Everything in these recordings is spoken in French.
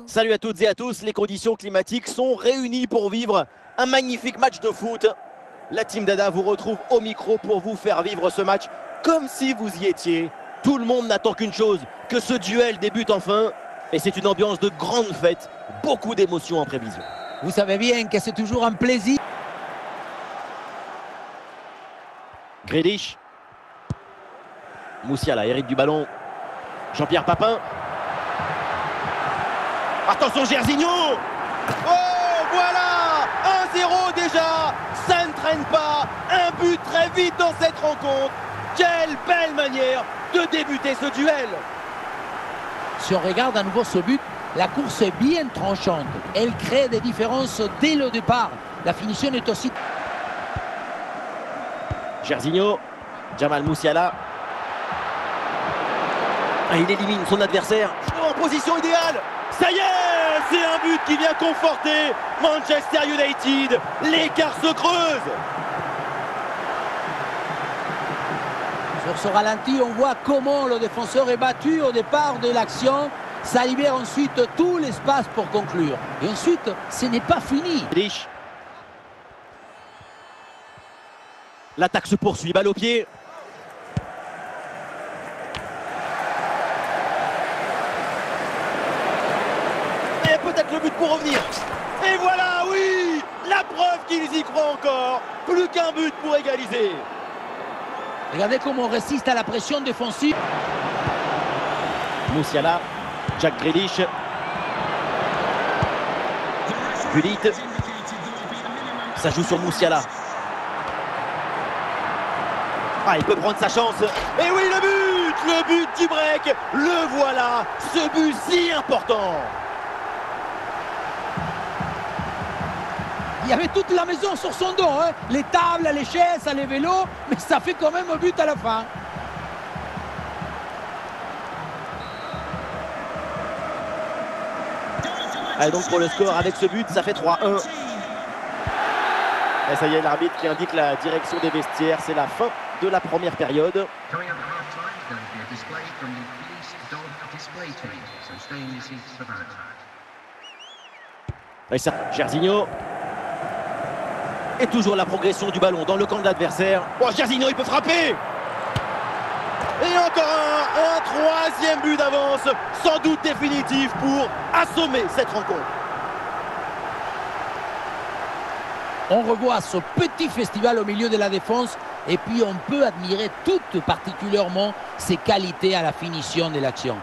Salut à toutes et à tous, les conditions climatiques sont réunies pour vivre un magnifique match de foot. La team Dada vous retrouve au micro pour vous faire vivre ce match comme si vous y étiez. Tout le monde n'attend qu'une chose, que ce duel débute enfin. Et c'est une ambiance de grande fête, beaucoup d'émotions en prévision. Vous savez bien que c'est toujours un plaisir. Grealish. Musiala hérite du ballon. Jean-Pierre Papin. Attention Gersigno. Oh voilà, 1-0 déjà. Ça ne traîne pas. Un but très vite dans cette rencontre. Quelle belle manière de débuter ce duel. Si on regarde à nouveau ce but, la course est bien tranchante. Elle crée des différences dès le départ. La finition est aussi... Gersigno. Jamal Musiala. Il élimine son adversaire. En position idéale. Ça y est, c'est un but qui vient conforter Manchester United. L'écart se creuse. Sur ce ralenti, on voit comment le défenseur est battu au départ de l'action. Ça libère ensuite tout l'espace pour conclure. Et ensuite, ce n'est pas fini. L'attaque se poursuit, balle au pied. Et peut-être le but pour revenir. Et voilà, oui, la preuve qu'ils y croient encore. Plus qu'un but pour égaliser. Regardez comment on résiste à la pression défensive. Musiala, Jack Grealish. Gullit. Ça joue sur Musiala. Il peut prendre sa chance. Et oui, le but du break. Le voilà, ce but si important. Il y avait toute la maison sur son dos, hein. Les tables, les chaises, les vélos, mais ça fait quand même un but à la fin. Allez, donc pour le score, avec ce but, ça fait 3-1. Et ça y est, l'arbitre qui indique la direction des vestiaires. C'est la fin de la première période. Et ça, Gersigno. Et toujours la progression du ballon dans le camp de l'adversaire. Oh, Gersigno, il peut frapper. Et encore un troisième but d'avance, sans doute définitif pour assommer cette rencontre. On revoit ce petit festival au milieu de la défense et puis on peut admirer tout particulièrement ses qualités à la finition de l'action.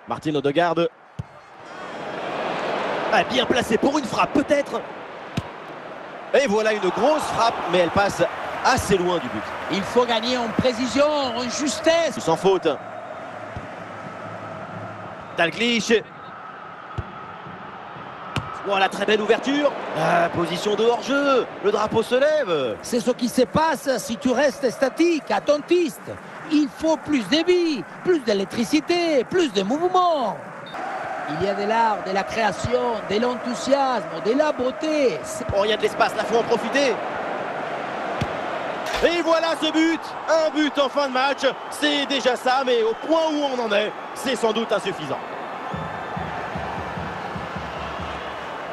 Martin Odegaard. Bien placé pour une frappe peut-être. Et voilà une grosse frappe, mais elle passe assez loin du but. Il faut gagner en précision, en justesse. Sans faute. Dalglish. Voilà, très belle ouverture. Position de hors-jeu. Le drapeau se lève. C'est ce qui se passe si tu restes statique, attentiste. Il faut plus de vie, plus d'électricité, plus de mouvement. Il y a de l'art, de la création, de l'enthousiasme, de la beauté. Oh, il y a de l'espace, là, faut en profiter. Et voilà ce but. Un but en fin de match. C'est déjà ça, mais au point où on en est, c'est sans doute insuffisant.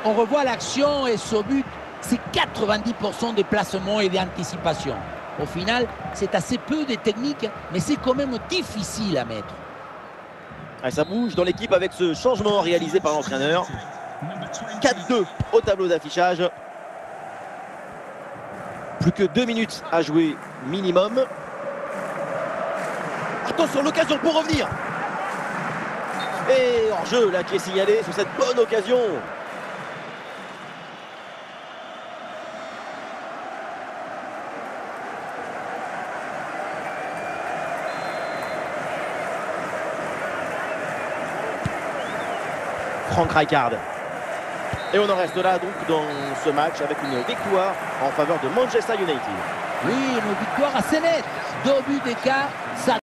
On revoit l'action et ce but, c'est 90% de placement et d'anticipation. Au final, c'est assez peu de technique, mais c'est quand même difficile à mettre. Ça bouge dans l'équipe avec ce changement réalisé par l'entraîneur. 4-2 au tableau d'affichage. Plus que 2 minutes à jouer minimum. Attention, l'occasion pour revenir. Et hors-jeu là qui est signalé sur cette bonne occasion. Frank Rijkaard. Et on en reste là donc dans ce match avec une victoire en faveur de Manchester United. Oui, une victoire assez nette. 2 buts d'écart, ça